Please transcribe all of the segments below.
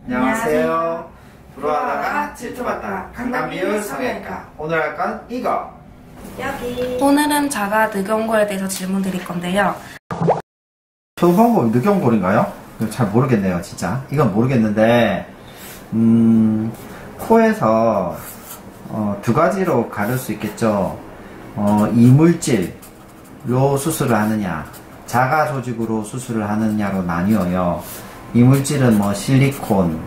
안녕하세요. 부러워하다가 질투받다 강남비율 성형외과. 오늘 할 건 이거. 여기. 오늘은 자가 늑연골에 대해서 질문 드릴 건데요. 표방골 늑연골인가요? 잘 모르겠네요, 진짜. 이건 모르겠는데, 코에서 두 가지로 가릴 수 있겠죠. 이물질로 수술을 하느냐, 자가 조직으로 수술을 하느냐로 나뉘어요. 이물질은 뭐 실리콘,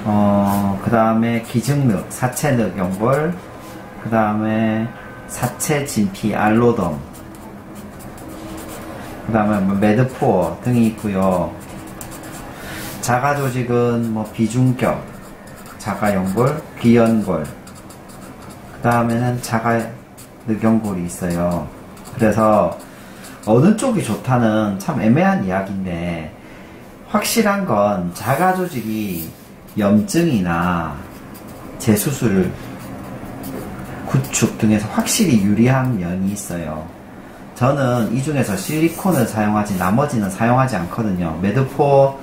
그 다음에 기증늑, 사체늑 연골, 그 다음에 사체 진피 알로덤, 그 다음에 뭐 매드포어 등이 있고요. 자가 조직은 뭐 비중격, 자가 연골, 비연골, 그 다음에는 자가 늑연골이 있어요. 그래서 어느 쪽이 좋다는 참 애매한 이야기인데, 확실한 건 자가 조직이 염증이나 재수술, 구축 등에서 확실히 유리한 면이 있어요. 저는 이 중에서 실리콘을 사용하지 나머지는 사용하지 않거든요. 매드포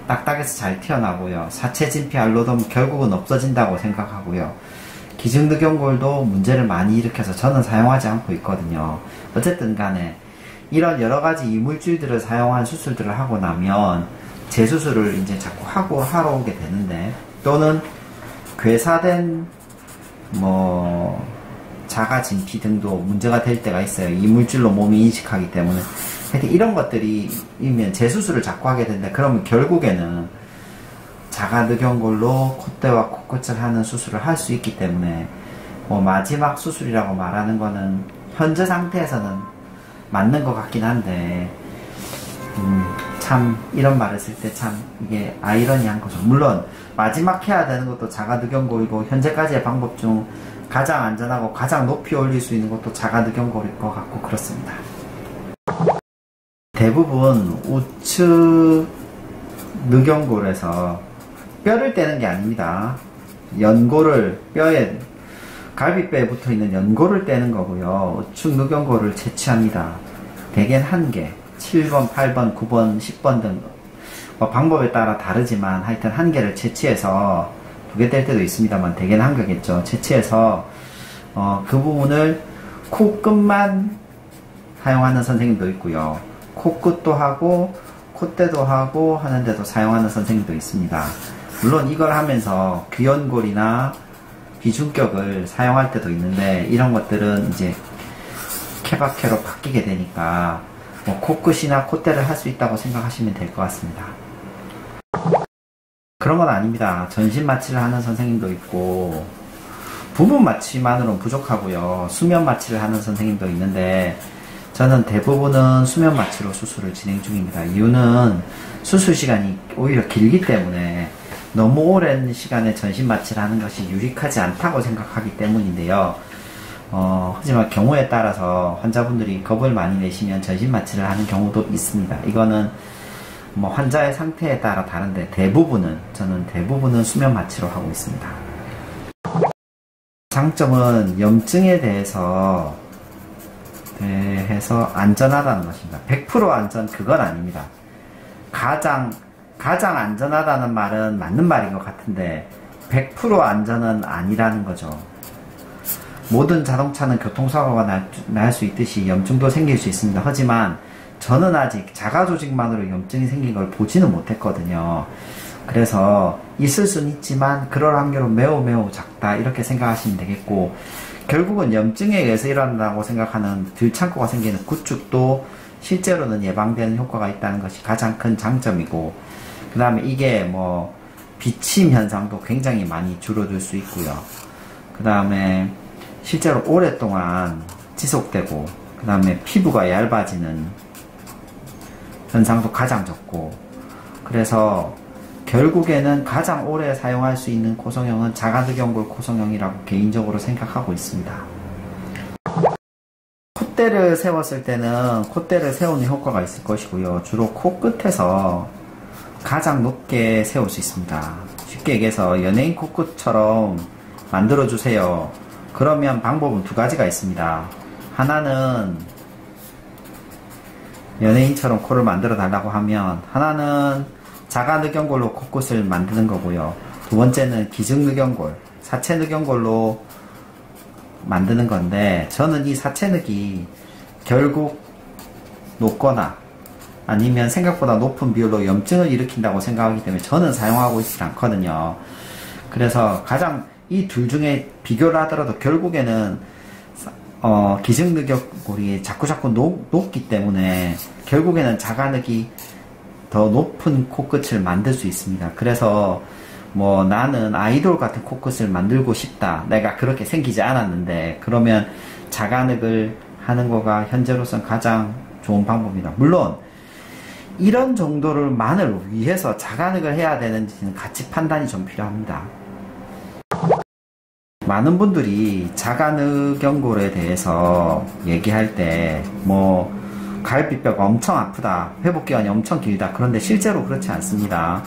딱딱해서 잘 튀어나고요. 사체 진피 알로덤 결국은 없어진다고 생각하고요. 기증늑연골도 문제를 많이 일으켜서 저는 사용하지 않고 있거든요. 어쨌든 간에 이런 여러가지 이물질들을 사용한 수술들을 하고 나면 재수술을 이제 자꾸 하러 오게 되는데, 또는 괴사된 뭐 자가 진피 등도 문제가 될 때가 있어요. 이물질로 몸이 인식하기 때문에. 하여튼 이런 것들이 이면 재수술을 자꾸 하게 된다. 그러면 결국에는 자가 늑연골로 콧대와 코끝을 하는 수술을 할 수 있기 때문에, 뭐 마지막 수술이라고 말하는 거는 현재 상태에서는 맞는 것 같긴 한데, 참 이런 말을 쓸 때 참 이게 아이러니한 거죠. 물론 마지막 해야 되는 것도 자가 늑연골이고, 현재까지의 방법 중 가장 안전하고 가장 높이 올릴 수 있는 것도 자가 늑연골일 것 같고 그렇습니다. 대부분 우측 늑연골에서 뼈를 떼는 게 아닙니다. 연골을, 뼈에 갈비뼈에 붙어있는 연골을 떼는 거고요. 우측 늑연골을 채취합니다. 대개는 1개, 7번, 8번, 9번, 10번 등 방법에 따라 다르지만 하여튼 1개를 채취해서 2개 뗄 때도 있습니다만 대개는 1개겠죠. 채취해서 그 부분을 코끝만 사용하는 선생님도 있고요. 코끝도 하고 콧대도 하고 하는데도 사용하는 선생님도 있습니다. 물론 이걸 하면서 귀연골이나 비중격을 사용할 때도 있는데, 이런 것들은 이제 케바케로 바뀌게 되니까 뭐 코끝이나 콧대를 할 수 있다고 생각하시면 될 것 같습니다. 그런 건 아닙니다. 전신 마취를 하는 선생님도 있고, 부분 마취만으로는 부족하고요. 수면 마취를 하는 선생님도 있는데, 저는 대부분은 수면 마취로 수술을 진행 중입니다. 이유는 수술 시간이 오히려 길기 때문에 너무 오랜 시간에 전신 마취를 하는 것이 유익하지 않다고 생각하기 때문인데요. 하지만 경우에 따라서 환자분들이 겁을 많이 내시면 전신 마취를 하는 경우도 있습니다. 이거는 뭐 환자의 상태에 따라 다른데, 저는 대부분은 수면 마취로 하고 있습니다. 장점은 염증에 대해서 안전하다는 것입니다. 100% 안전, 그건 아닙니다. 가장 안전하다는 말은 맞는 말인 것 같은데 100% 안전은 아니라는 거죠. 모든 자동차는 교통사고가 날 수 있듯이 염증도 생길 수 있습니다. 하지만 저는 아직 자가 조직만으로 염증이 생긴 걸 보지는 못했거든요. 그래서 있을 수는 있지만 그럴 확률은 매우 작다, 이렇게 생각하시면 되겠고, 결국은 염증에 의해서 일어난다고 생각하는 들창고가 생기는 구축도 실제로는 예방되는 효과가 있다는 것이 가장 큰 장점이고, 그 다음에 이게 뭐 비침 현상도 굉장히 많이 줄어들 수 있고요. 그 다음에 실제로 오랫동안 지속되고, 그 다음에 피부가 얇아지는 현상도 가장 적고, 그래서 결국에는 가장 오래 사용할 수 있는 코성형은 자가 늑연골 코성형이라고 개인적으로 생각하고 있습니다. 콧대를 세웠을 때는 콧대를 세우는 효과가 있을 것이고요. 주로 코끝에서 가장 높게 세울 수 있습니다. 쉽게 얘기해서 연예인 코끝처럼 만들어주세요. 그러면 방법은 2가지가 있습니다. 하나는 연예인처럼 코를 만들어 달라고 하면, 하나는 자가늑연골로 코끝을 만드는 거고요. 두 번째는 기증늑연골, 사체늑연골로 만드는 건데, 저는 이 사체늑이 결국 높거나 아니면 생각보다 높은 비율로 염증을 일으킨다고 생각하기 때문에 저는 사용하고 있지 않거든요. 그래서 가장 이 둘 중에 비교를 하더라도 결국에는 기증늑연골이 자꾸 높기 때문에 결국에는 자가늑이 더 높은 코끝을 만들 수 있습니다. 그래서 뭐 나는 아이돌 같은 코끝을 만들고 싶다. 내가 그렇게 생기지 않았는데 그러면 자가늑을 하는 거가 현재로선 가장 좋은 방법입니다. 물론 이런 정도를만을 위해서 자가늑을 해야 되는지는 가치 판단이 좀 필요합니다. 많은 분들이 자가늑연골에 대해서 얘기할 때 뭐 갈비뼈가 엄청 아프다, 회복기간이 엄청 길다. 그런데 실제로 그렇지 않습니다.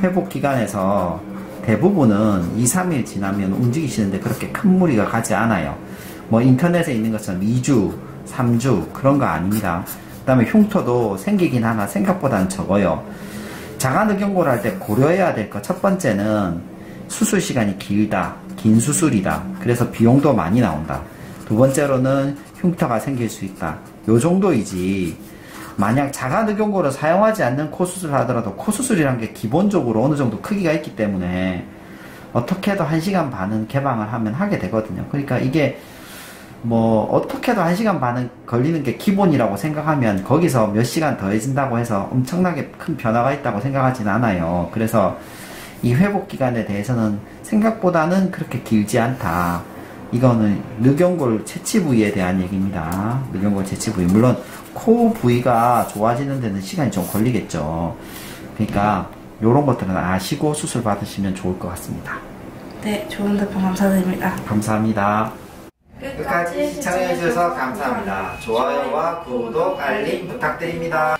회복기간에서 대부분은 2, 3일 지나면 움직이시는데 그렇게 큰 무리가 가지 않아요. 뭐 인터넷에 있는 것처럼 2주, 3주 그런 거 아닙니다. 그 다음에 흉터도 생기긴 하나 생각보다는 적어요. 자가늑연골 할 때 고려해야 될 것 첫 번째는 수술 시간이 길다, 긴 수술이다. 그래서 비용도 많이 나온다. 두 번째로는 흉터가 생길 수 있다. 요 정도이지 만약 자가늑연골을 사용하지 않는 코 수술을 하더라도 코 수술이란 게 기본적으로 어느 정도 크기가 있기 때문에 어떻게 해도 1시간 반은 개방을 하면 하게 되거든요. 그러니까 이게 뭐 어떻게 해도 1시간 반은 걸리는 게 기본이라고 생각하면 거기서 몇 시간 더해진다고 해서 엄청나게 큰 변화가 있다고 생각하진 않아요. 그래서 이 회복 기간에 대해서는 생각보다는 그렇게 길지 않다. 이거는 늑연골 채취 부위에 대한 얘기입니다. 늑연골 채취 부위. 물론 코 부위가 좋아지는 데는 시간이 좀 걸리겠죠. 그러니까 이런 것들은 아시고 수술 받으시면 좋을 것 같습니다. 네, 좋은 답변 감사드립니다. 감사합니다. 끝까지 시청해주셔서 감사합니다. 좋아요와 구독, 알림 부탁드립니다.